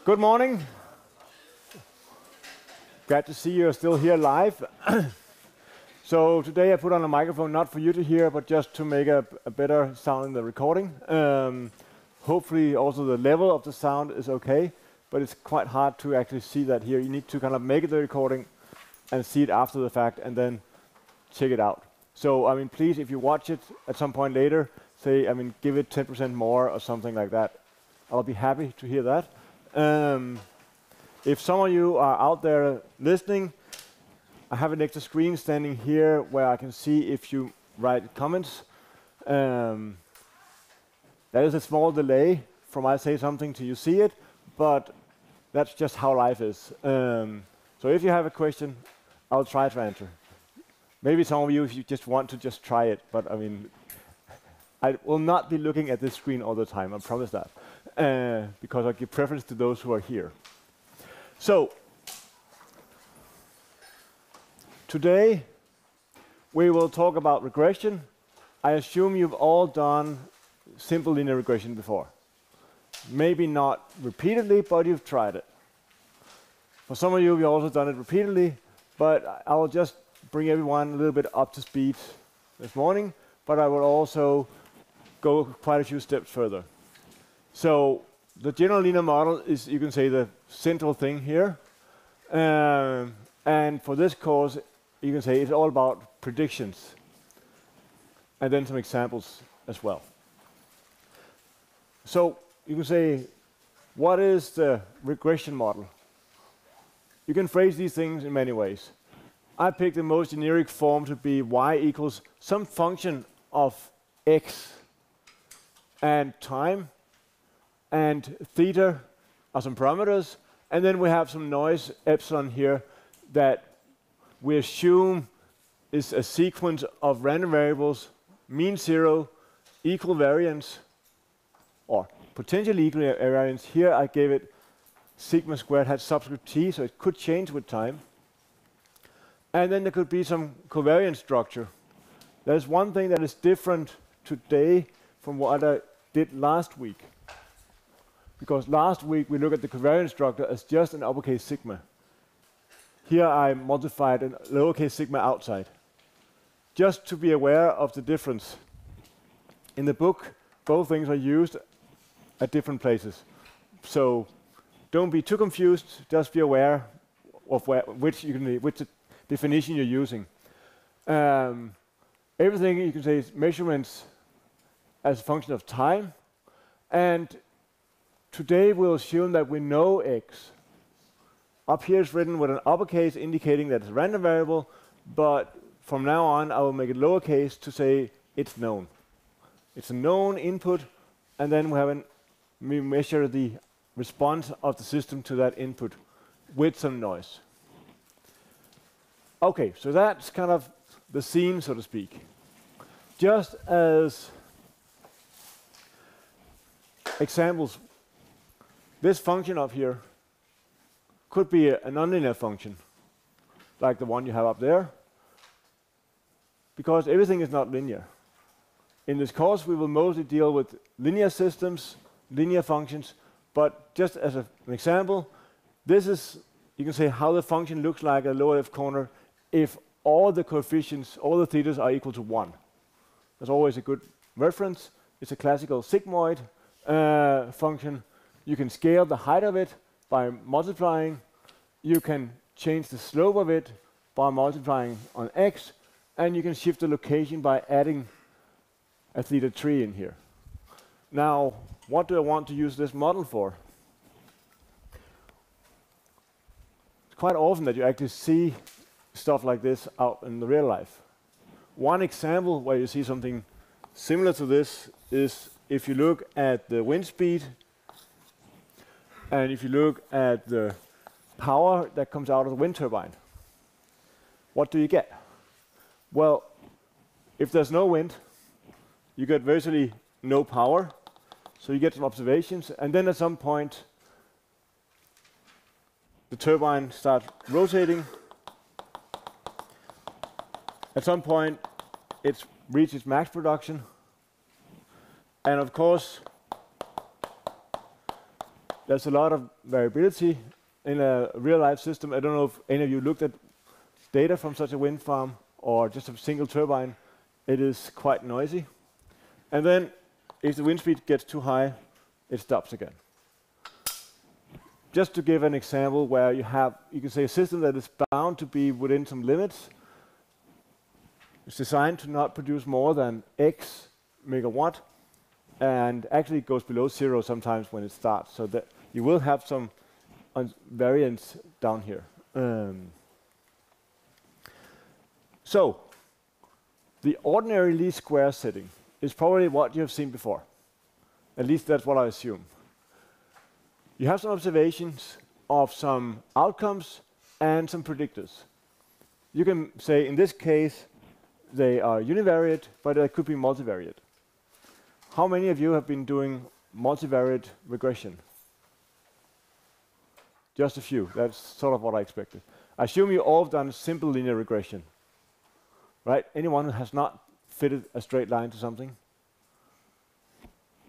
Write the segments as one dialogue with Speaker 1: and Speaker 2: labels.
Speaker 1: Good morning. Glad to see you're still here live. So today I put on a microphone not for you to hear, but just to make a better sound in the recording. Hopefully also the level of the sound is okay, but it's quite hard to actually see that here. You need to kind of make the recording and see it after the fact and then check it out. So, I mean, please, if you watch it at some point later, say, I mean, give it 10% more or something like that. I'll be happy to hear that. If some of you are out there listening, I have an extra screen standing here where I can see if you write comments. There is a small delay from I say something to you see it, but that's just how life is. So if you have a question, I'll try to answer. Maybe some of you, if you just want to just try it, but I mean, I will not be looking at this screen all the time, I promise that, because I give preference to those who are here. So, today we will talk about regression. I assume you've all done simple linear regression before. Maybe not repeatedly, but you've tried it. For some of you, you've also done it repeatedly, but I will just bring everyone a little bit up to speed this morning, but I will also go quite a few steps further. So the general linear model is, you can say, the central thing here. And for this course, you can say it's all about predictions. And then some examples as well. So you can say, what is the regression model? You can phrase these things in many ways. I picked the most generic form to be y equals some function of x and time, and theta are some parameters, and then we have some noise epsilon here that we assume is a sequence of random variables, mean zero, equal variance, or potentially equal variance. Here I gave it sigma squared had subscript t, so it could change with time. And then there could be some covariance structure. There's one thing that is different today from what I did last week. Because last week we looked at the covariance structure as just an uppercase sigma. Here I modified a lowercase sigma outside. Just to be aware of the difference. In the book, both things are used at different places. So don't be too confused, just be aware of which definition you're using. Everything you can say is measurements as a function of time. And today we'll assume that we know x. Up here is written with an uppercase indicating that it's a random variable, but from now on I will make it lowercase to say it's known. It's a known input, and then we measure the response of the system to that input with some noise. Okay, so that's kind of the scene, so to speak. Just as examples, this function up here could be a nonlinear function, like the one you have up there, because everything is not linear. In this course, we will mostly deal with linear systems, linear functions, but just as an example, this is, you can say, how the function looks like at the lower left corner if all the coefficients, all the thetas are equal to 1. That's always a good reference. It's a classical sigmoid function. You can scale the height of it by multiplying. You can change the slope of it by multiplying on x, and you can shift the location by adding a theta tree in here. Now, what do I want to use this model for? It's quite often that you actually see stuff like this out in the real life. One example where you see something similar to this is if you look at the wind speed and if you look at the power that comes out of the wind turbine. What do you get? Well, if there's no wind, you get virtually no power, so you get some observations, and then at some point the turbine starts rotating. At some point, it reaches max production. And of course, there's a lot of variability in a real-life system. I don't know if any of you looked at data from such a wind farm or just a single turbine. It is quite noisy. And then if the wind speed gets too high, it stops again. Just to give an example where you can say a system that is bound to be within some limits. It's designed to not produce more than X megawatt, and actually it goes below 0 sometimes when it starts, so that you will have some variance down here. So the ordinary least square setting is probably what you have seen before. At least that's what I assume. You have some observations of some outcomes and some predictors. You can say, in this case, they are univariate, but they could be multivariate. How many of you have been doing multivariate regression? Just a few. That's sort of what I expected. I assume you all have done simple linear regression, right? Anyone who has not fitted a straight line to something?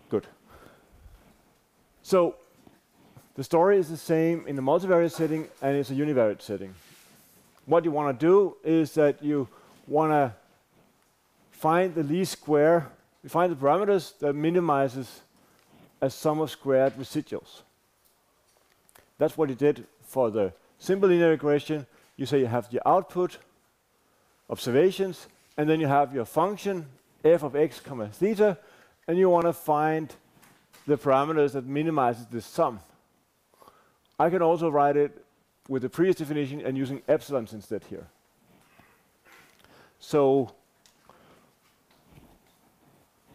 Speaker 1: Good. So the story is the same in the multivariate setting and it's a univariate setting. What you want to do is that you want to find the least square. You find the parameters that minimizes a sum of squared residuals. That's what you did for the simple linear regression. You say you have the output, observations, and then you have your function, f of x comma theta, and you want to find the parameters that minimizes the sum. I can also write it with the previous definition and using epsilons instead here. So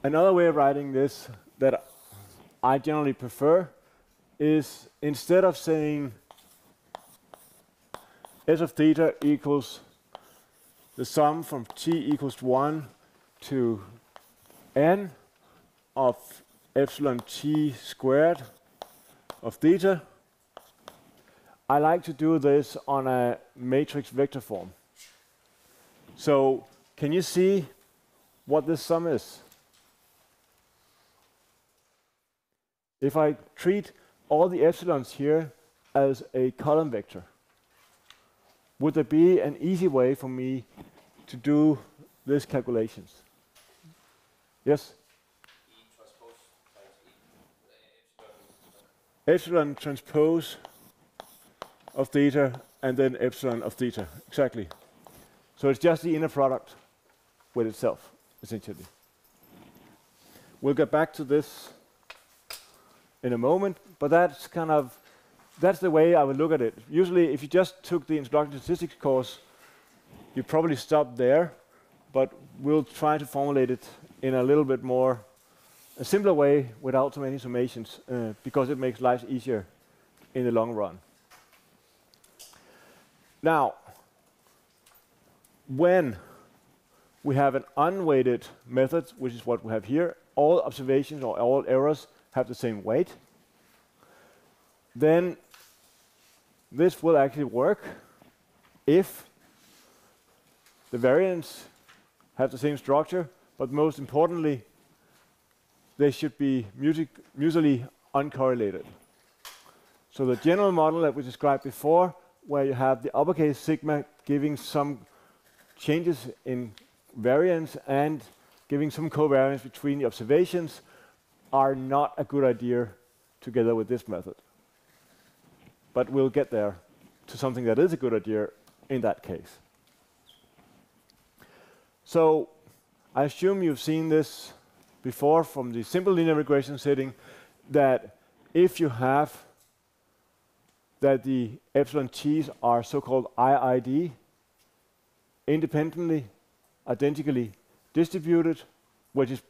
Speaker 1: another way of writing this that I generally prefer is, instead of saying s of theta equals the sum from t equals 1 to n of epsilon t squared of theta, I like to do this on a matrix vector form. So can you see what this sum is? If I treat all the epsilons here as a column vector, would there be an easy way for me to do these calculations? Yes? Epsilon transpose of theta and then epsilon of theta. Exactly. So it's just the inner product with itself, essentially. We'll get back to this in a moment, but that's the way I would look at it. Usually, if you just took the introductory statistics course, you'd probably stop there, but we'll try to formulate it in a little bit more, a simpler way without so many summations, because it makes life easier in the long run. Now, when we have an unweighted method, which is what we have here, all observations or all errors have the same weight, then this will actually work if the variance have the same structure, but most importantly, they should be mutually uncorrelated. So the general model that we described before, where you have the uppercase sigma giving some changes in variance and giving some covariance between the observations, are not a good idea together with this method. But we'll get there to something that is a good idea in that case. So I assume you've seen this before from the simple linear regression setting, that if you have that the epsilon t's are so-called IID, independently, identically distributed, which is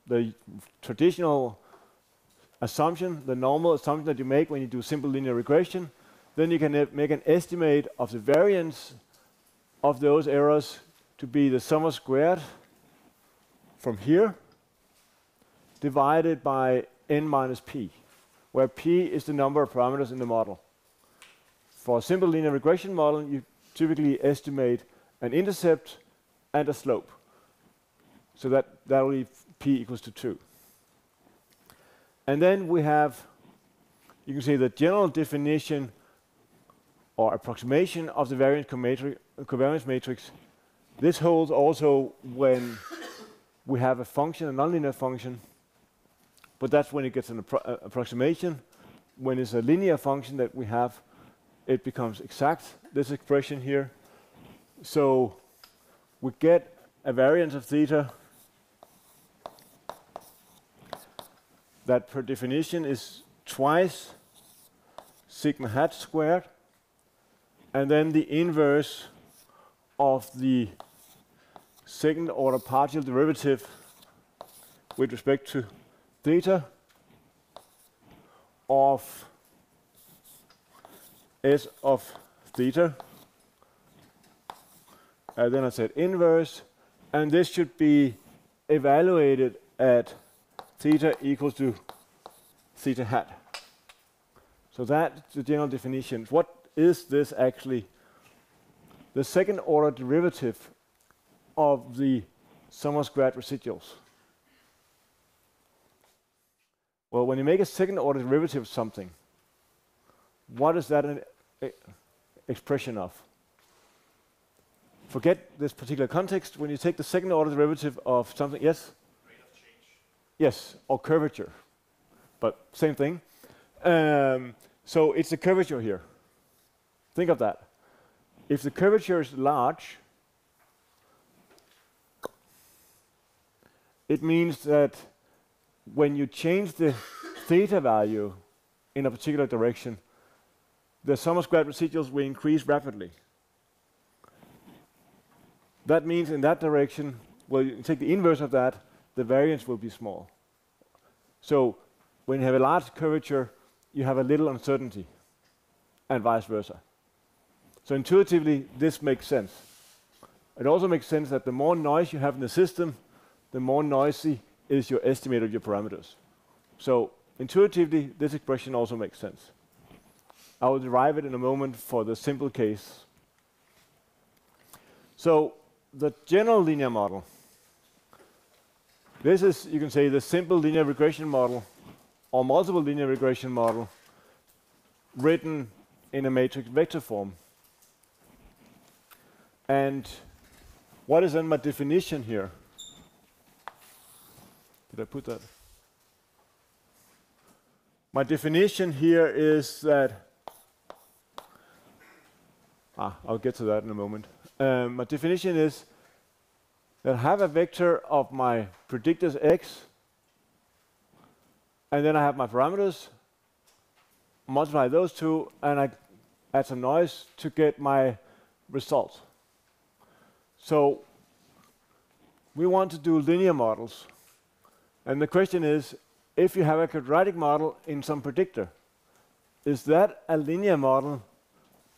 Speaker 1: the traditional assumption, the normal assumption that you make when you do simple linear regression, then you can make an estimate of the variance of those errors to be the sum squared from here divided by n minus p, where p is the number of parameters in the model. For a simple linear regression model, you typically estimate an intercept and a slope. So that will be p equals to 2. And then we have you can say the general definition or approximation of the covariance matrix. This holds also when we have a function, a nonlinear function, but that's when it gets an approximation. When it's a linear function that we have, it becomes exact, this expression here. So we get a variance of theta that per definition is twice sigma hat squared, and then the inverse of the second order partial derivative with respect to theta of s of theta. And then I said inverse, and this should be evaluated at theta equals to theta hat. So that's the general definition. What is this actually? The second order derivative of the sum of squared residuals. Well, when you make a second order derivative of something, what is that an expression of? Forget this particular context. When you take the second order derivative of something, yes?
Speaker 2: Rate of change.
Speaker 1: Yes, or curvature, but same thing. So it's a curvature here. Think of that. If the curvature is large, it means that when you change the theta value in a particular direction, the sum of squared residuals will increase rapidly. That means in that direction, well, you take the inverse of that, the variance will be small. So when you have a large curvature, you have a little uncertainty, and vice versa. So intuitively, this makes sense. It also makes sense that the more noise you have in the system, the more noisy is your estimate of your parameters. So intuitively, this expression also makes sense. I will derive it in a moment for the simple case. So the general linear model. This is, you can say, the simple linear regression model or multiple linear regression model written in a matrix vector form. And what is then my definition here? Did I put that? My definition here is that, I'll get to that in a moment. My definition is that I have a vector of my predictors x, and then I have my parameters, multiply those two, and I add some noise to get my result. So we want to do linear models. And the question is, if you have a quadratic model in some predictor, is that a linear model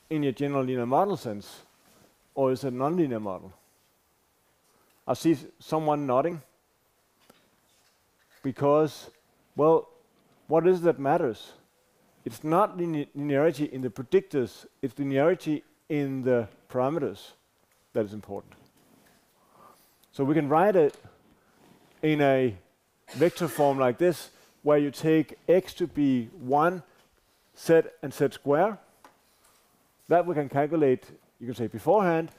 Speaker 1: in your general linear model sense, or is it a nonlinear model? I see someone nodding. Because, well, what is it that matters? It's not linearity in the predictors, it's linearity in the parameters that is important. So we can write it in a vector form like this, where you take x to be 1, z and z square. That we can calculate, you can say, beforehand.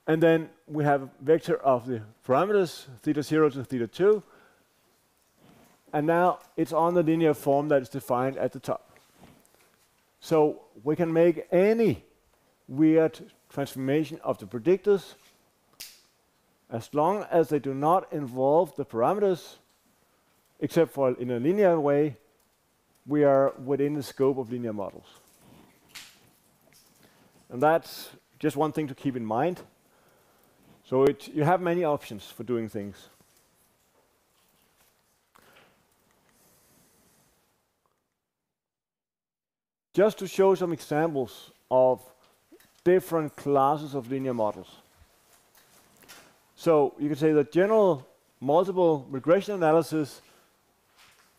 Speaker 1: And then we have a vector of the parameters, theta 0 to theta 2. And now it's on the linear form that is defined at the top. So we can make any weird transformation of the predictors as long as they do not involve the parameters, except for in a linear way, we are within the scope of linear models. And that's just one thing to keep in mind. So you have many options for doing things. Just to show some examples of different classes of linear models. So you can say that general multiple regression analysis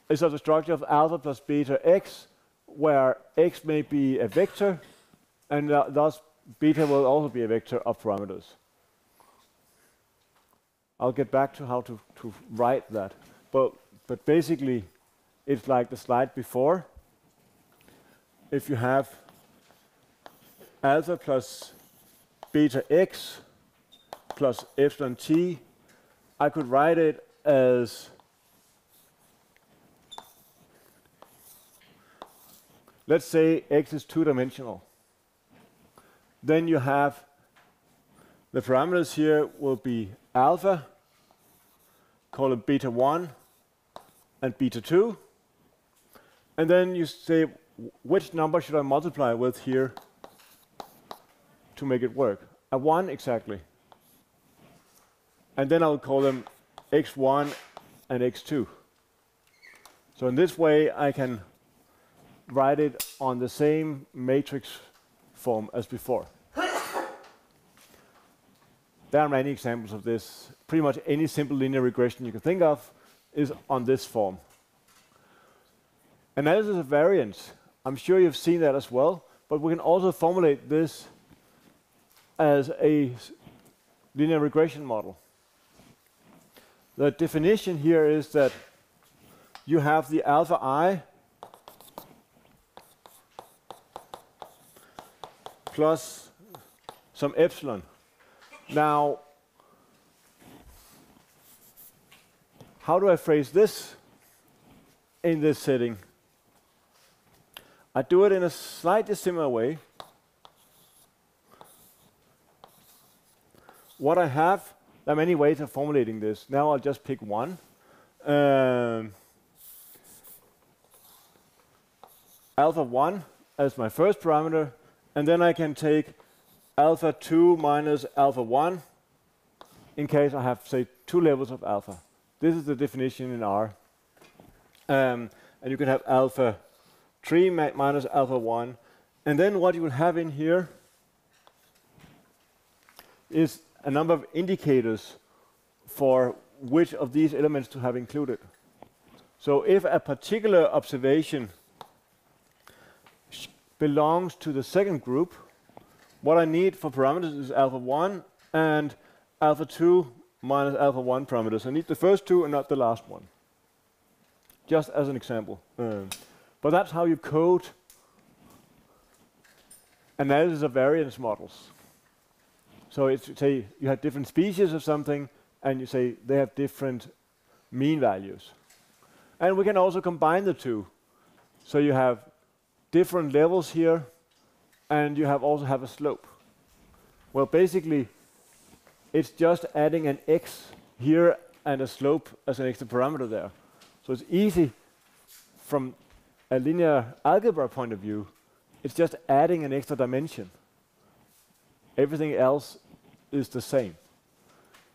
Speaker 1: is of the structure of alpha plus beta x, where x may be a vector, and thus beta will also be a vector of parameters. I'll get back to how to write that. But basically, it's like the slide before. if you have alpha plus beta x plus epsilon t, I could write it as, let's say x is two-dimensional. Then you have the parameters here will be alpha, call it beta 1 and beta 2. And then you say, which number should I multiply with here to make it work? A 1 exactly. And then I'll call them x1 and x2. So in this way, I can write it on the same matrix form as before. There are many examples of this. Pretty much any simple linear regression you can think of is on this form. Analysis of variance. I'm sure you've seen that as well, but we can also formulate this as a linear regression model. The definition here is that you have the alpha I plus some epsilon. Now, how do I phrase this in this setting? I do it in a slightly similar way. What I have, there are many ways of formulating this. Now I'll just pick one. Alpha 1 as my first parameter, and then I can take alpha 2 minus alpha 1 in case I have, say, two levels of alpha. This is the definition in R. And you can have alpha 3 minus alpha 1. And then what you will have in here is a number of indicators for which of these elements to have included. So if a particular observation belongs to the second group, what I need for parameters is alpha 1 and alpha 2 minus alpha 1 parameters. I need the first two and not the last one, just as an example. But that's how you code analysis of variance models. So it's, say you have different species of something, and you say they have different mean values. And we can also combine the two. So you have different levels here, and you also have a slope. Well, basically, it's just adding an x here and a slope as an extra parameter there. So it's easy from a linear algebra point of view. It's just adding an extra dimension. Everything else is the same.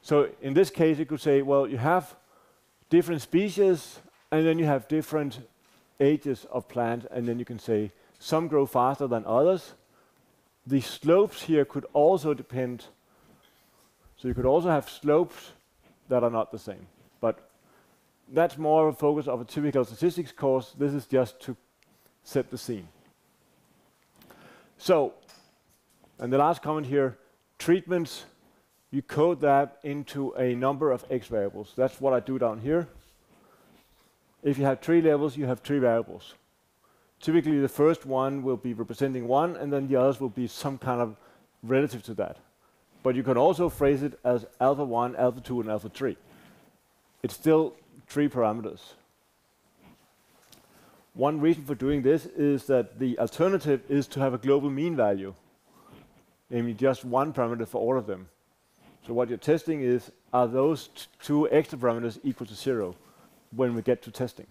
Speaker 1: So in this case, you could say, well, you have different species, and then you have different ages of plants, and then you can say some grow faster than others. The slopes here could also depend. So you could also have slopes that are not the same. But that's more a focus of a typical statistics course. This is just to set the scene. So, and the last comment here, treatments, you code that into a number of x variables. That's what I do down here. If you have three levels, you have three variables. Typically, the first one will be representing 1, and then the others will be some kind of relative to that. But you can also phrase it as alpha 1, alpha 2, and alpha 3. It's still 3 parameters. One reason for doing this is that the alternative is to have a global mean value, namely just one parameter for all of them. So what you're testing is, are those two extra parameters equal to 0 when we get to testing?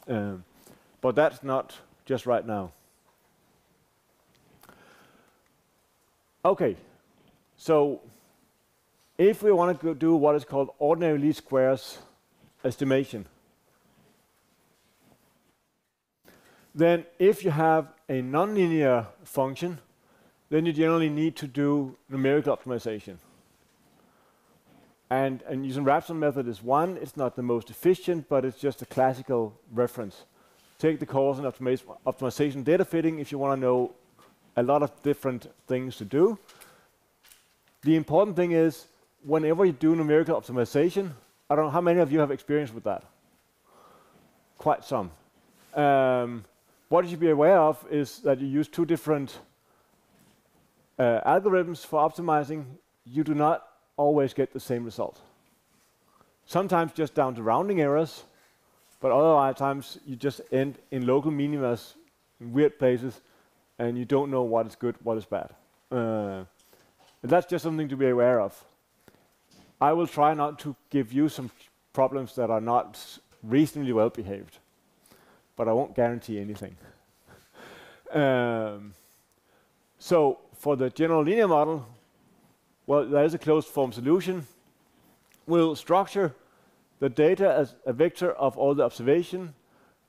Speaker 1: But that's not just right now. Okay, so if we want to do what is called ordinary least squares estimation, then if you have a nonlinear function, then you generally need to do numerical optimization. And using Rapson method is one. It's not the most efficient, but it's just a classical reference. Take the course in optimization data fitting if you want to know a lot of different things to do. The important thing is, whenever you do numerical optimization, I don't know how many of you have experience with that. Quite some. what you should be aware of is that you use two different algorithms for optimizing. You do not always get the same result. Sometimes just down to rounding errors, but other times you just end in local minimas in weird places, and you don't know what is good, what is bad. And that's just something to be aware of. I will try not to give you some problems that are not reasonably well behaved, but I won't guarantee anything. So for the general linear model, well, there is a closed form solution. We'll structure the data as a vector of all the observation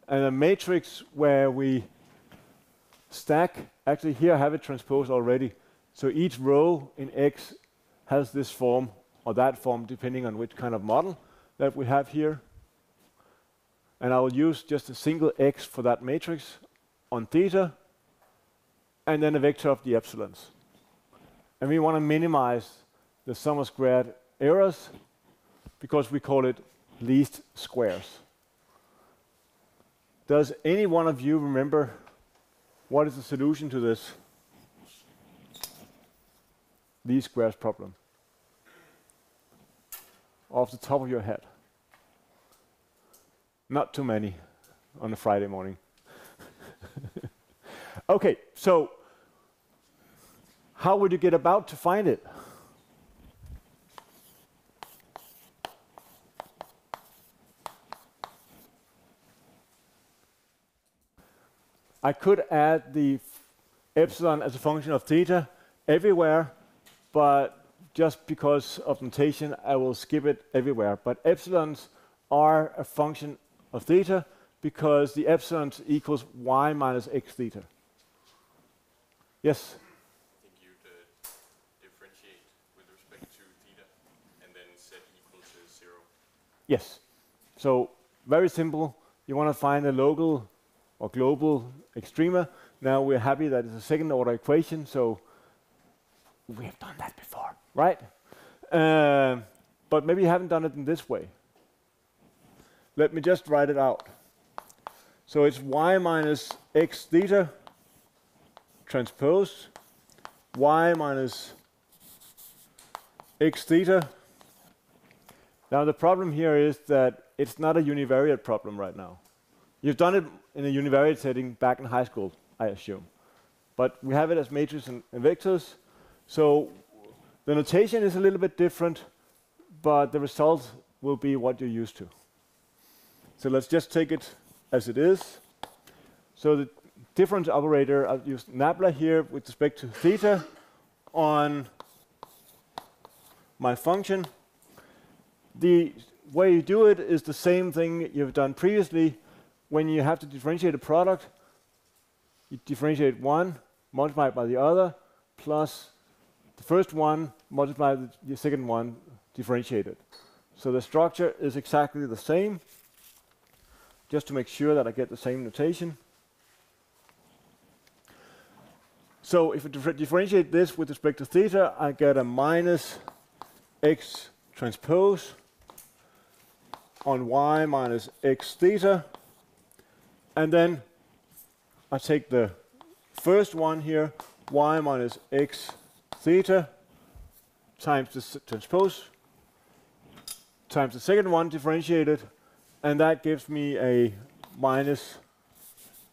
Speaker 1: and a matrix where we stack. Actually, here I have it transposed already. So each row in X has this form or that form, depending on which kind of model that we have here. And I will use just a single X for that matrix on theta, and then a vector of the epsilons. And we want to minimize the sum of squared errors because we call it least squares. Does any one of you remember what is the solution to this least squares problem? Off the top of your head. Not too many on a Friday morning. Okay, so how would you get about to find it? I could add the epsilon as a function of theta everywhere, but just because of notation, I will skip it everywhere. But epsilons are a function of theta because the epsilon equals y minus x theta. Yes?
Speaker 2: I think you'd differentiate with respect to theta and then set equal to 0.
Speaker 1: Yes. So very simple. You want to find a local or global extrema. Now we're happy that it's a second order equation, so we have done that before, right? But maybe you haven't done it in this way. Let me just write it out. So it's y minus x theta transpose y minus x theta. Now the problem here is that it's not a univariate problem right now. You've done it in a univariate setting back in high school, I assume. But we have it as matrices and vectors. So the notation is a little bit different, but the result will be what you're used to. So let's just take it as it is. So the difference operator, I'll use nabla here with respect to theta on my function. The way you do it is the same thing you've done previously. When you have to differentiate a product, you differentiate one, multiply it by the other, plus the first one, multiply the second one, differentiated. So the structure is exactly the same, just to make sure that I get the same notation. So if I differentiate this with respect to theta, I get a minus x transpose on y minus x theta. And then I take the first one here, y minus x theta, times the transpose, times the second one differentiated, and that gives me a minus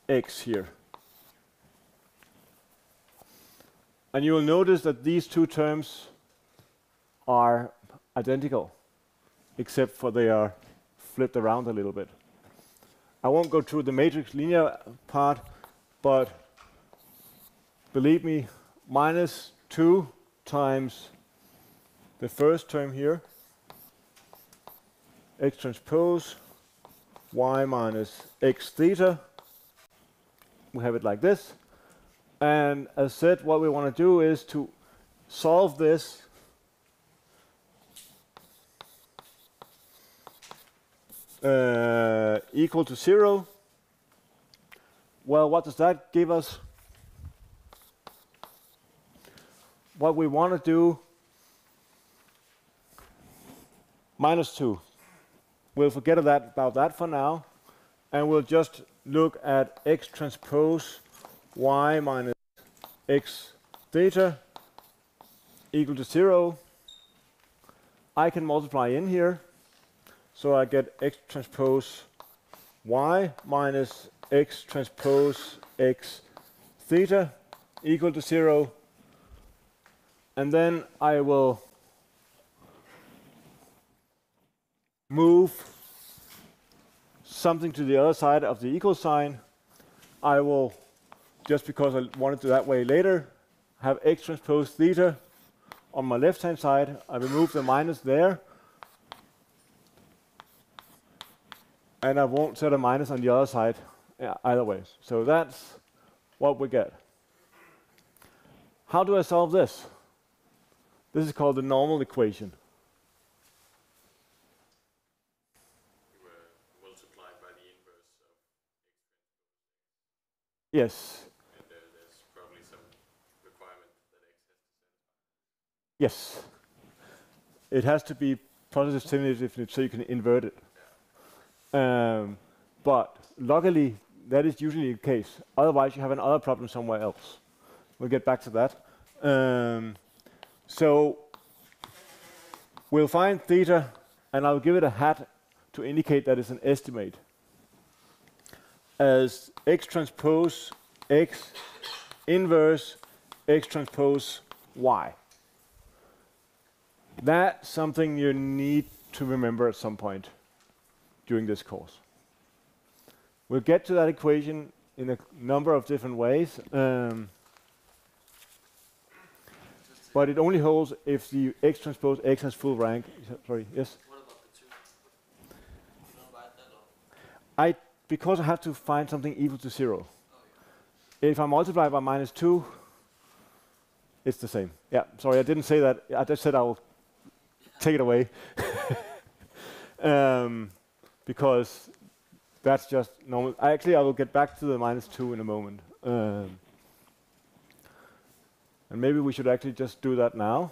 Speaker 1: x here. And you will notice that these two terms are identical, except for they are flipped around a little bit. I won't go through the matrix linear part, but believe me, minus 2 times the first term here, x transpose y minus x theta. We have it like this. And as said, what we want to do is to solve this equal to 0. Well, what does that give us? What we want to do, minus 2. We'll forget about that for now, and we'll just look at x transpose y minus x theta equal to 0, I can multiply in here. So I get x transpose y minus x transpose x theta equal to 0. And then I will move something to the other side of the equal sign. I will, just because I want to do that way later, have x transpose theta on my left-hand side. I remove the minus there. And I won't set a minus on the other side either way. So that's what we get. How do I solve this? This is called the normal equation.
Speaker 2: You multiply by the inverse of x.
Speaker 1: Yes.
Speaker 2: And there's probably some requirement that x has to satisfy.
Speaker 1: Yes. It has to be positive semi-definite so you can invert it. But luckily, that is usually the case. Otherwise, you have another problem somewhere else. We'll get back to that. So we'll find theta, and I'll give it a hat to indicate that it's an estimate, as x transpose x inverse x transpose y. That's something you need to remember at some point during this course. We'll get to that equation in a number of different ways, but it only holds if the x transpose x has full rank. Sorry, yes?
Speaker 3: What about the 2? You don't write that off?
Speaker 1: Because I have to find something equal to 0.
Speaker 3: Oh, yeah.
Speaker 1: If I multiply by minus 2, it's the same. Yeah, sorry, I didn't say that. I just said I'll take it away. Because that's just normal. Actually, I will get back to the minus 2 in a moment. And maybe we should actually just do that now.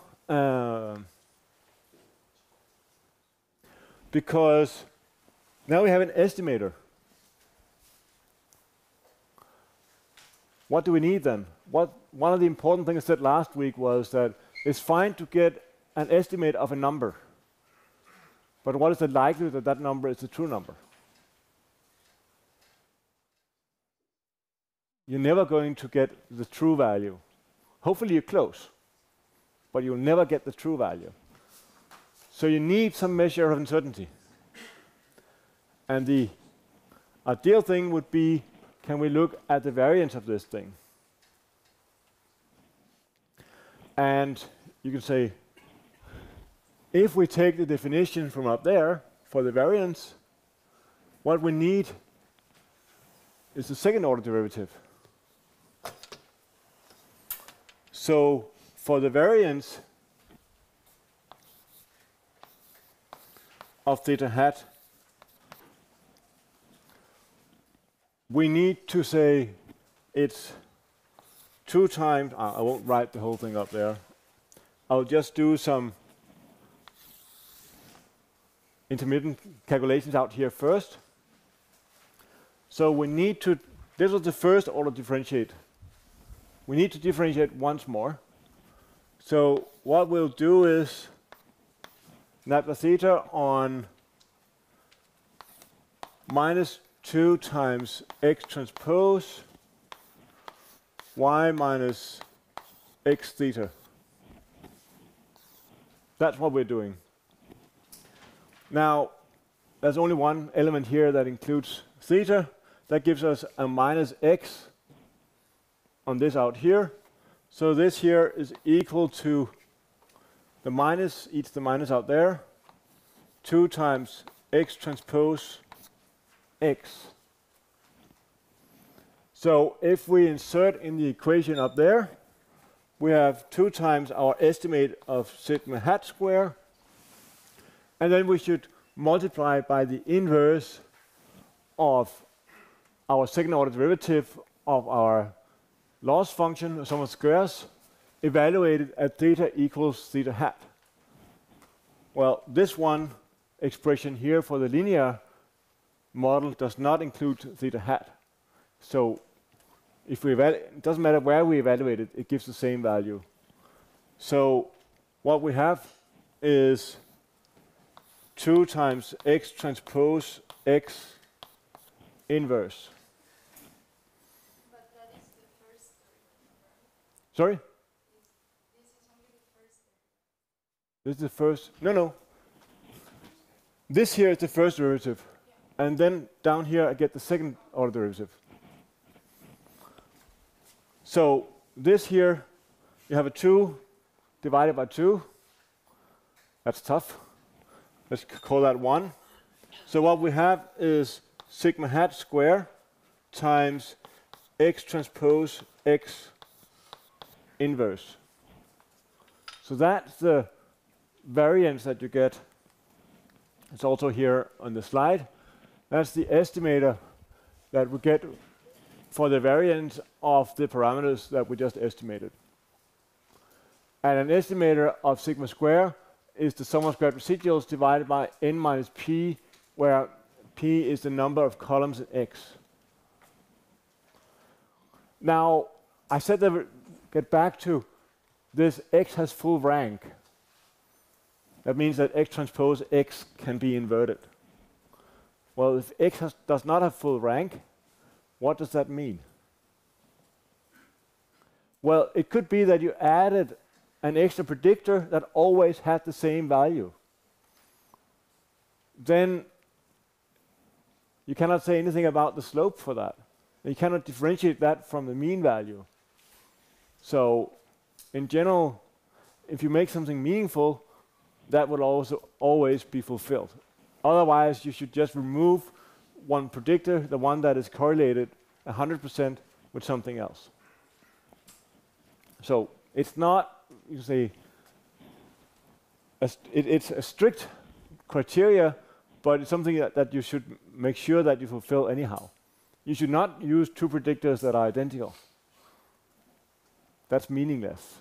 Speaker 1: Because now we have an estimator. What do we need then? One of the important things I said last week was that it's fine to get an estimate of a number. But what is the likelihood that that number is a true number? You're never going to get the true value. Hopefully you're close, but you'll never get the true value. So you need some measure of uncertainty. And the ideal thing would be, can we look at the variance of this thing? And you can say, if we take the definition from up there for the variance, what we need is the second order derivative. So for the variance of theta hat, we need to say it's 2 times, I won't write the whole thing up there. I'll just do some intermittent calculations out here first. So we need to, this was the first order differentiate. We need to differentiate once more. So what we'll do is Nabla theta on minus 2 times x transpose y minus x theta. That's what we're doing. Now, there's only one element here that includes theta. That gives us a minus x on this out here. So this here is equal to the minus, eats the minus out there, 2 times x transpose x. So if we insert in the equation up there, we have 2 times our estimate of sigma hat square, and then we should multiply by the inverse of our second order derivative of our loss function, the sum of squares, evaluated at theta equals theta hat. Well, this one expression here for the linear model does not include theta hat. So if we it doesn't matter where we evaluate it, it gives the same value. So what we have is 2 times x transpose x inverse.
Speaker 4: But that is the first derivative, right?
Speaker 1: Sorry?
Speaker 4: This is only the first derivative.
Speaker 1: This is the first. No. This here is the first derivative.
Speaker 4: Yeah.
Speaker 1: And then down here I get the second order derivative. So this here, you have a 2 divided by 2. That's tough. Let's call that 1. So what we have is sigma hat square times x transpose x inverse. So that's the variance that you get. It's also here on the slide. That's the estimator that we get for the variance of the parameters that we just estimated. And an estimator of sigma square is the sum of squared residuals divided by n minus p, where p is the number of columns in x. Now, I said that we get back to this x has full rank. That means that x transpose x can be inverted. Well, if x does not have full rank, what does that mean? Well, it could be that you added an extra predictor that always had the same value. Then you cannot say anything about the slope for that. You cannot differentiate that from the mean value. So in general, if you make something meaningful, that will also always be fulfilled. Otherwise, you should just remove one predictor, the one that is correlated 100% with something else. So it's not, you say, it's a strict criteria, but it's something that you should make sure that you fulfill anyhow. You should not use 2 predictors that are identical. That's meaningless.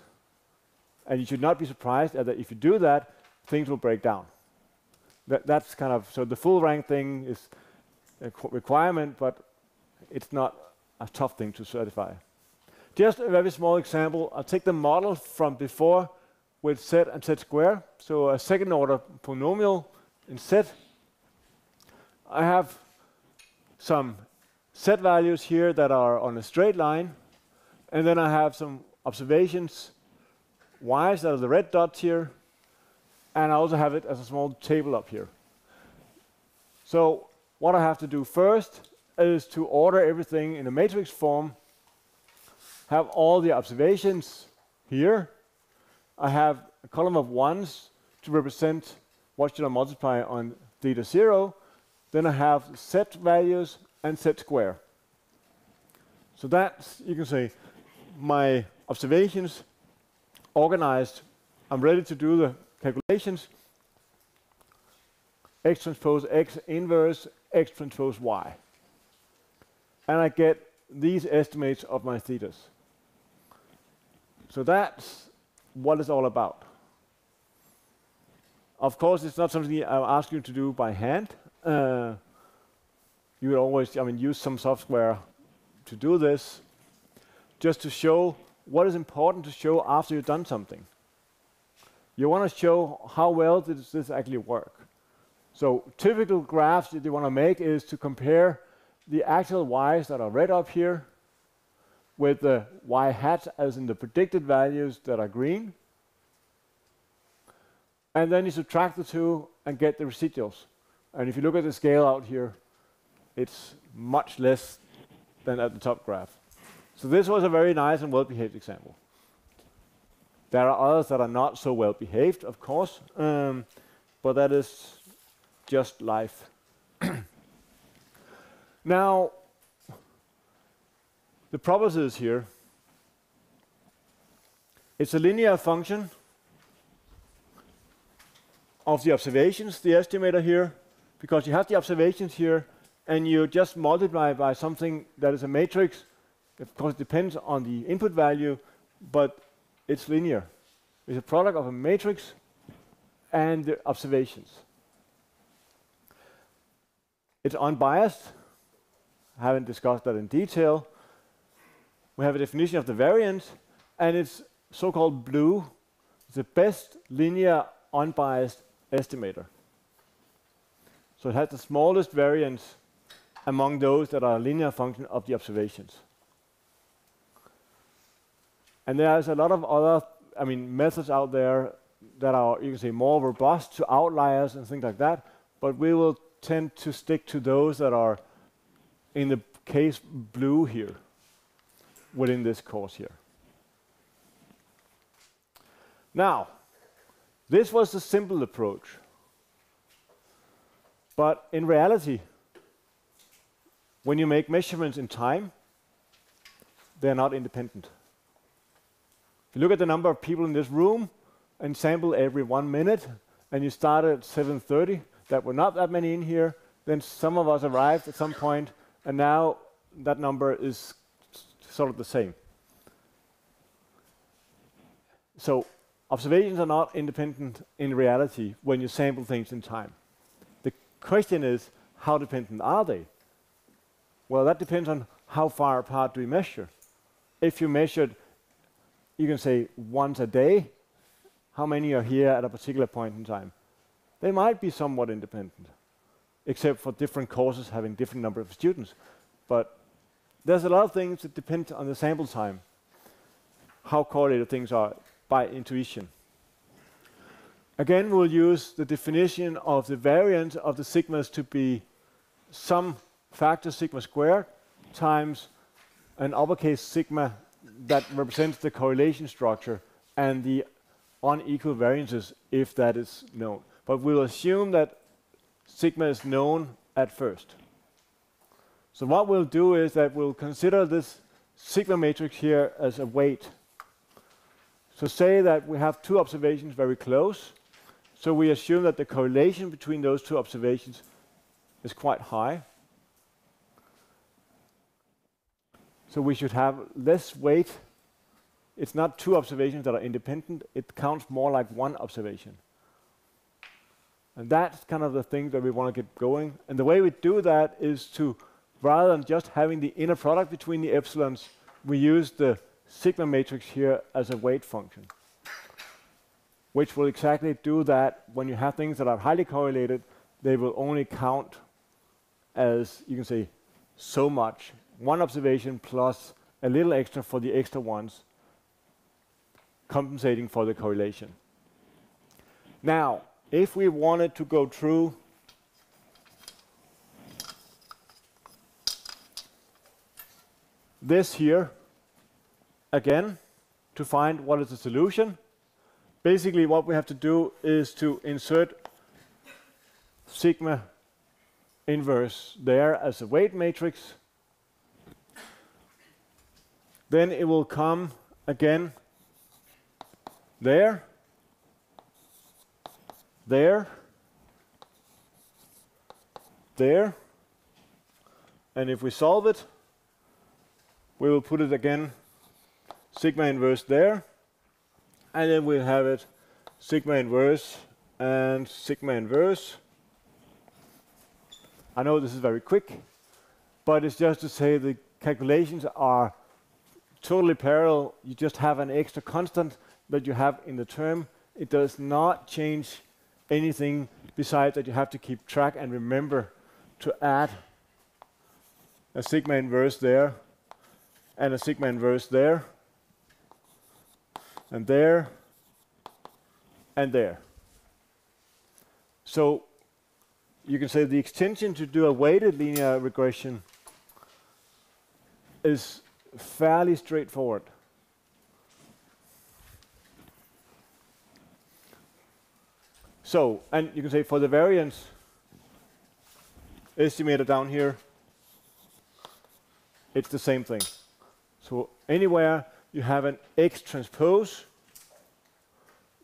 Speaker 1: And you should not be surprised that if you do that, things will break down. That's kind of, so the full rank thing is a requirement, but it's not a tough thing to certify. Just a very small example. I'll take the model from before with z and z square. So a second order polynomial in z. I have some z values here that are on a straight line, and then I have some observations, y's that are the red dots here, and I also have it as a small table up here. So what I have to do first is to order everything in a matrix form, have all the observations here. I have a column of 1s to represent what should I multiply on theta 0. Then I have z values and z square. So that's, you can say, my observations organized. I'm ready to do the calculations. X transpose X inverse, X transpose Y. And I get these estimates of my thetas. So that's what it's all about. Of course, it's not something I'll ask you to do by hand. You would always, use some software to do this, just to show what is important to show after you've done something. You want to show how well does this actually work. So typical graphs that you want to make is to compare the actual y's that are red up here with the y hats as in the predicted values that are green. And then you subtract the two and get the residuals. And if you look at the scale out here, it's much less than at the top graph. So this was a very nice and well-behaved example. There are others that are not so well-behaved, of course, but that is just life. Now, the properties here, it's a linear function of the observations, the estimator here, because you have the observations here, and you just multiply by something that is a matrix. Of course, it depends on the input value, but it's linear. It's a product of a matrix and the observations. It's unbiased. haven't discussed that in detail. We have a definition of the variance, and it's so-called blue. It's the best linear unbiased estimator. So it has the smallest variance among those that are a linear function of the observations. And there's a lot of other, methods out there that are, you can say, more robust to outliers and things like that, but we will tend to stick to those that are, in the case, blue here, within this course here. Now, this was the simple approach. But in reality, when you make measurements in time, they're not independent. If you look at the number of people in this room and sample every 1 minute, and you start at 7:30, there were not that many in here, then some of us arrived at some point, and now that number is sort of the same. So observations are not independent in reality when you sample things in time. The question is, how dependent are they? Well, that depends on how far apart do we measure. If you measured, you can say, once a day, how many are here at a particular point in time? They might be somewhat independent, except for different courses having different number of students. But there's a lot of things that depend on the sample time, how correlated things are by intuition. Again, we'll use the definition of the variance of the sigmas to be some factor sigma squared times an uppercase sigma that represents the correlation structure and the unequal variances if that is known. But we'll assume that sigma is known at first. So what we'll do is that we'll consider this sigma matrix here as a weight. So say that we have two observations very close. So we assume that the correlation between those two observations is quite high. So we should have less weight. It's not two observations that are independent. It counts more like one observation. And that's kind of the thing that we want to get going. And the way we do that is to, rather than just having the inner product between the epsilons, we use the sigma matrix here as a weight function, which will exactly do that. When you have things that are highly correlated, they will only count as, you can say, so much. One observation plus a little extra for the extra ones, compensating for the correlation. Now, if we wanted to go through this here again to find what is the solution, basically what we have to do is to insert sigma inverse there as a weight matrix. Then it will come again there, there, there, and if we solve it, we will put it again sigma inverse there, and then we'll have it sigma inverse and sigma inverse. I know this is very quick, but it's just to say the calculations are totally parallel. You just have an extra constant that you have in the term. It does not change anything besides that you have to keep track and remember to add a sigma inverse there and a sigma inverse there and there and there. So you can say the extension to do a weighted linear regression is fairly straightforward. So, and you can say for the variance estimator down here, it's the same thing. So anywhere you have an X transpose,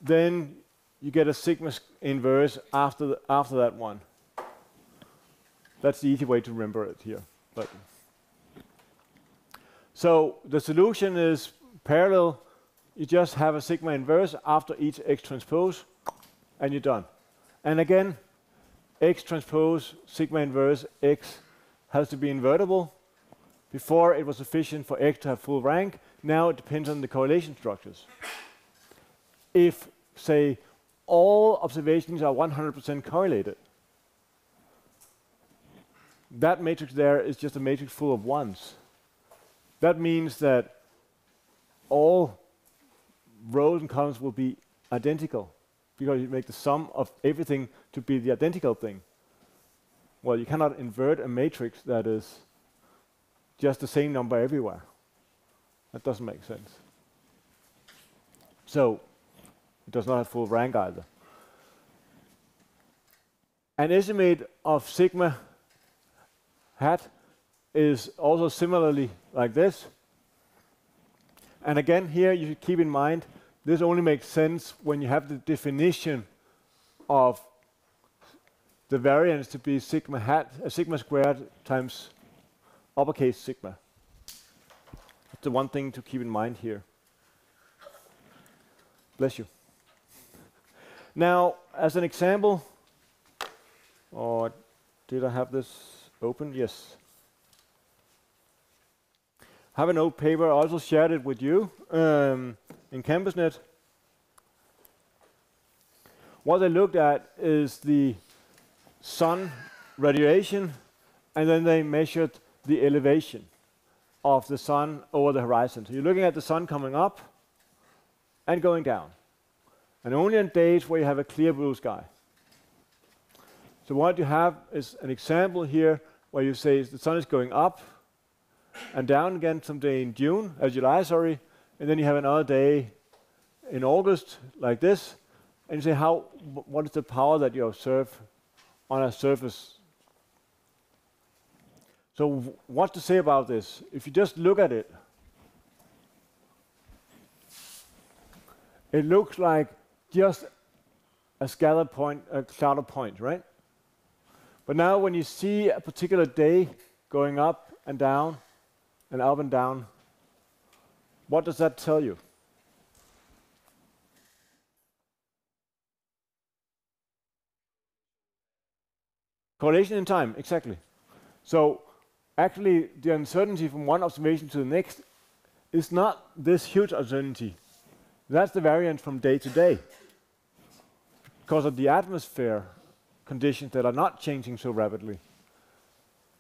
Speaker 1: then you get a sigma inverse after that one. That's the easy way to remember it here. But so the solution is parallel. You just have a sigma inverse after each X transpose, and you're done. And again, X transpose sigma inverse X has to be invertible, Before it was sufficient for X to have full rank. Now it depends on the correlation structures. If, say, all observations are 100% correlated, that matrix there is just a matrix full of ones. That means that all rows and columns will be identical, because you make the sum of everything to be the identical thing. Well, you cannot invert a matrix that is just the same number everywhere. That doesn't make sense. So it does not have full rank either. An estimate of sigma hat is also similarly like this. And again, here you should keep in mind, this only makes sense when you have the definition of the variance to be sigma hat, sigma squared times uppercase sigma. That's the one thing to keep in mind here. Bless you. Now, as an example, or did I have this open? Yes. I have an old paper. I also shared it with you in CampusNet. What they looked at is the sun radiation, and then they measured the elevation of the sun over the horizon. So you're looking at the sun coming up and going down, and only on days where you have a clear blue sky. So what you have is an example here where you say the sun is going up and down again someday in July, and then you have another day in August like this, and you say what is the power that you observe on a surface. So what to say about this? If you just look at it, it looks like just a scatter point, right? But now when you see a particular day going up and down and up and down, what does that tell you? Correlation in time, exactly. So actually the uncertainty from one observation to the next is not this huge uncertainty. That's the variance from day to day, because of the atmosphere conditions that are not changing so rapidly.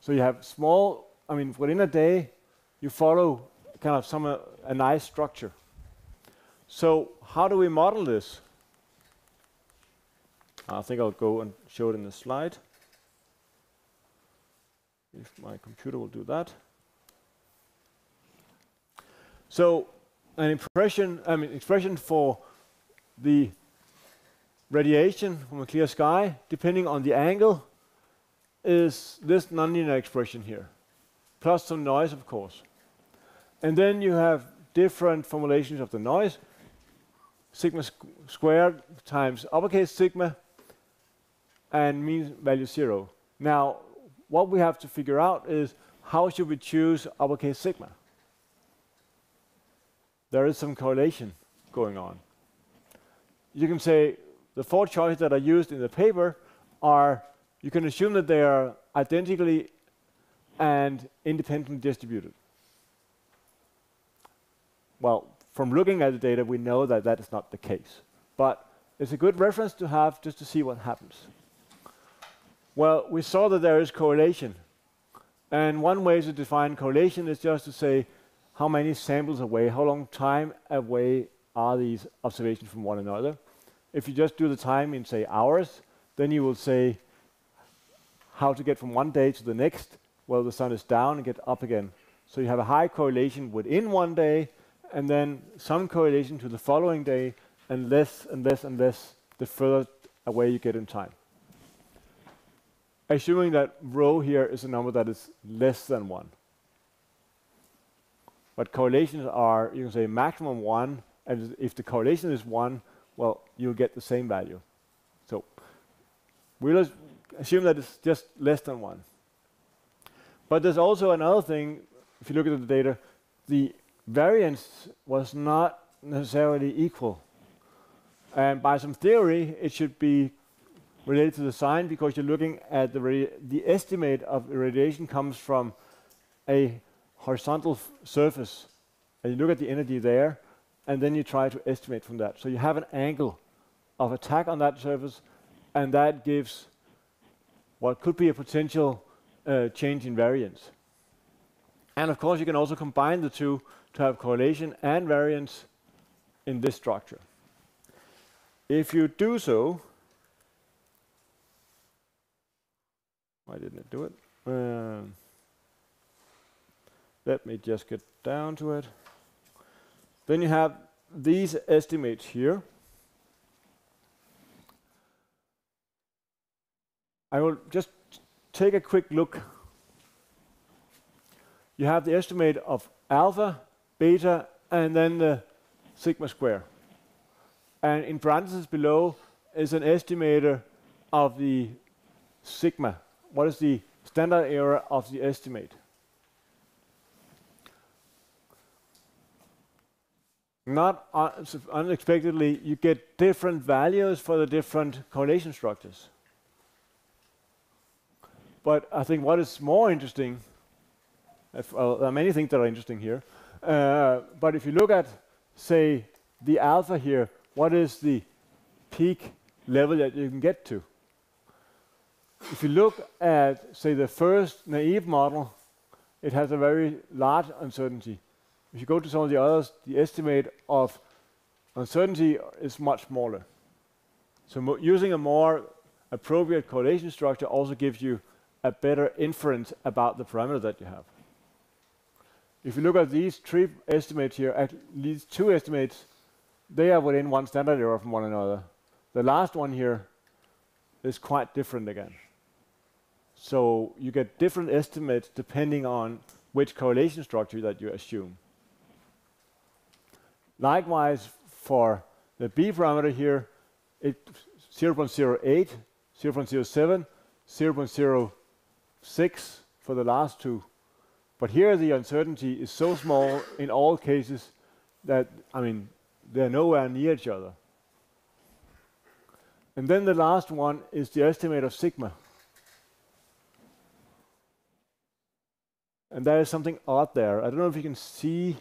Speaker 1: So you have small, within a day, you follow kind of a nice structure. So how do we model this? I think I'll go and show it in the slide. If my computer will do that. So an expression for the radiation from a clear sky, depending on the angle, is this nonlinear expression here, plus some noise, of course. And then you have different formulations of the noise, sigma squared times uppercase sigma, and mean value 0. Now, what we have to figure out is how should we choose uppercase sigma? There is some correlation going on. You can say the 4 choices that are used in the paper are, you can assume that they are identically and independently distributed. Well, from looking at the data, we know that that is not the case. But it's a good reference to have just to see what happens. Well, we saw that there is correlation. And one way to define correlation is just to say how many samples away, how long time away are these observations from one another. If you just do the time in, say, hours, then you will say how to get from one day to the next. Well, the sun is down and get up again. So you have a high correlation within one day, and then some correlation to the following day, and less and less and less the further away you get in time. Assuming that rho here is a number that is less than 1. But correlations are, you can say, maximum 1, and if the correlation is 1, well, you'll get the same value. So we'll assume that it's just less than 1. But there's also another thing, if you look at the data, the variance was not necessarily equal. And by some theory, it should be related to the sign, because you're looking at the estimate of irradiation comes from a horizontal surface, and you look at the energy there, and then you try to estimate from that. So you have an angle of attack on that surface, and that gives what could be a potential change in variance. And of course, you can also combine the two to have correlation and variance in this structure. If you do so, why didn't it do it? Let me just get down to it. Then you have these estimates here. I will just take a quick look. You have the estimate of alpha, beta, and then the sigma square. And in parentheses below is an estimator of the sigma. What is the standard error of the estimate? Not unexpectedly, you get different values for the different correlation structures. But I think what is more interesting, well, there are many things that are interesting here, but if you look at, say, the alpha here, what is the peak level that you can get to? If you look at, say, the first naive model, it has a very large uncertainty. If you go to some of the others, the estimate of uncertainty is much smaller. So using a more appropriate correlation structure also gives you a better inference about the parameter that you have. If you look at these three estimates here, at least two estimates, they are within one standard error from one another. The last one here is quite different again. So you get different estimates depending on which correlation structure that you assume. Likewise, for the B parameter here, it's 0.08, 0.07, 0.06 for the last two. But here the uncertainty is so small in all cases that, I mean, they're nowhere near each other. And then the last one is the estimate of sigma. And there is something odd there. I don't know if you can see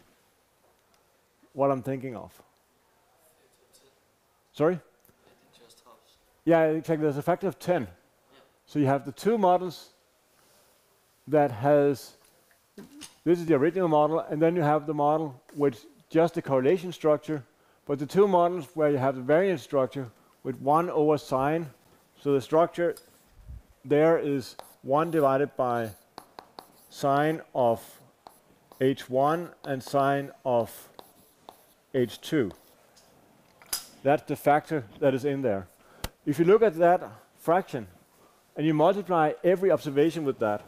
Speaker 1: what I'm thinking of. Sorry?
Speaker 3: It just hops.
Speaker 1: Yeah, exactly. There's a factor of 10.
Speaker 3: Yeah.
Speaker 1: So you have the two models that has, this is the original model, and then you have the model with just the correlation structure, but the two models where you have the variance structure with 1 over sine. So the structure there is 1 divided by sine of h1 and sine of h2. That's the factor that is in there. If you look at that fraction and you multiply every observation with that,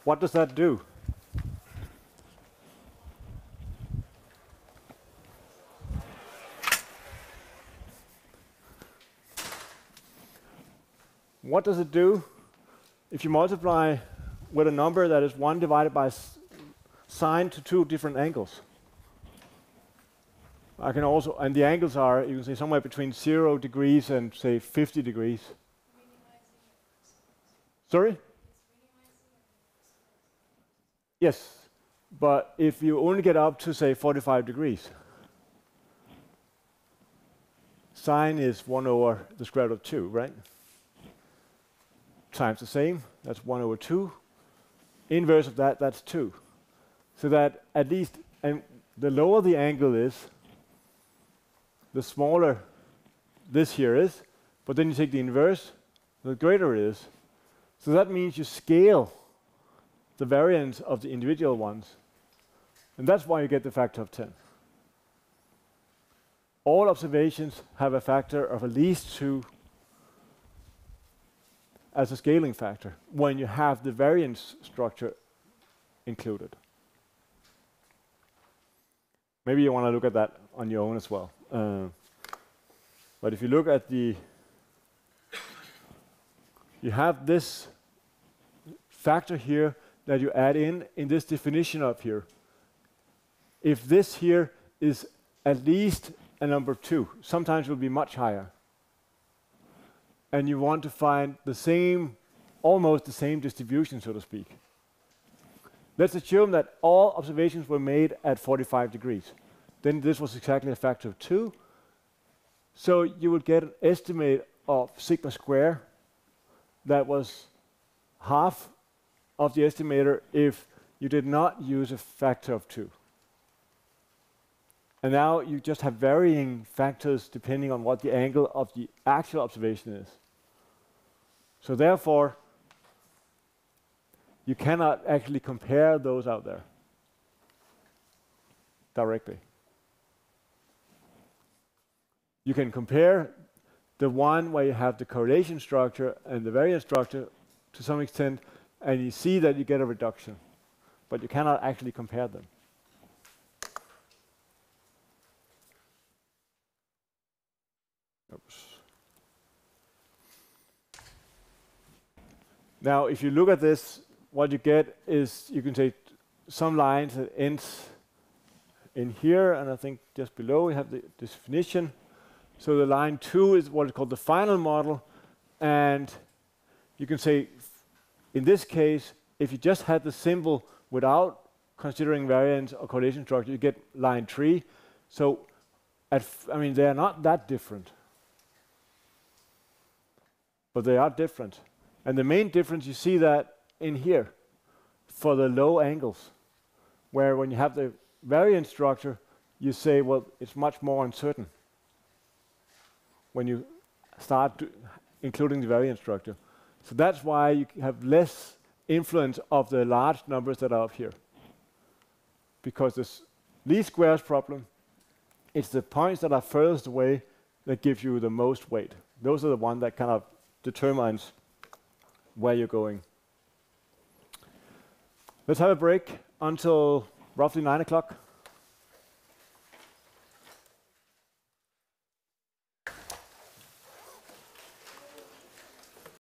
Speaker 1: what does that do? What does it do if you multiply with a number that is 1 divided by sine to two different angles? I can also, and the angles are, you can say, somewhere between 0 degrees and, say, 50 degrees. Sorry? Yes, but if you only get up to, say, 45 degrees, sine is 1 over the square root of 2, right? Times the same, that's 1 over 2. Inverse of that, that's 2. So that at least, and the lower the angle is, the smaller this here is, but then you take the inverse, the greater it is. So that means you scale the variance of the individual ones. And that's why you get the factor of 10. All observations have a factor of at least 2 as a scaling factor when you have the variance structure included. Maybe you want to look at that on your own as well. But if you look at you have this factor here that you add in this definition up here. If this here is at least a number 2, sometimes it will be much higher. And you want to find the same, almost the same distribution, so to speak. Let's assume that all observations were made at 45 degrees. Then this was exactly a factor of 2. So you would get an estimate of sigma square that was half of the estimator if you did not use a factor of 2. And now you just have varying factors depending on what the angle of the actual observation is. So therefore, you cannot actually compare those out there directly. You can compare the one where you have the correlation structure and the variance structure to some extent, and you see that you get a reduction, but you cannot actually compare them. Oops. Now, if you look at this, what you get is, you can take some lines that ends in here, and I think just below we have the definition. So the line 2 is what is called the final model, and you can say, in this case, if you just had the symbol without considering variance or correlation structure, you get line 3. So, I mean, they are not that different, but they are different. And the main difference, you see that in here for the low angles, where when you have the variance structure, you say, well, it's much more uncertain when you start including the variance structure. So that's why you have less influence of the large numbers that are up here. Because this least squares problem, it's the points that are furthest away that give you the most weight. Those are the ones that kind of determines where you're going. Let's have a break until roughly 9 o'clock.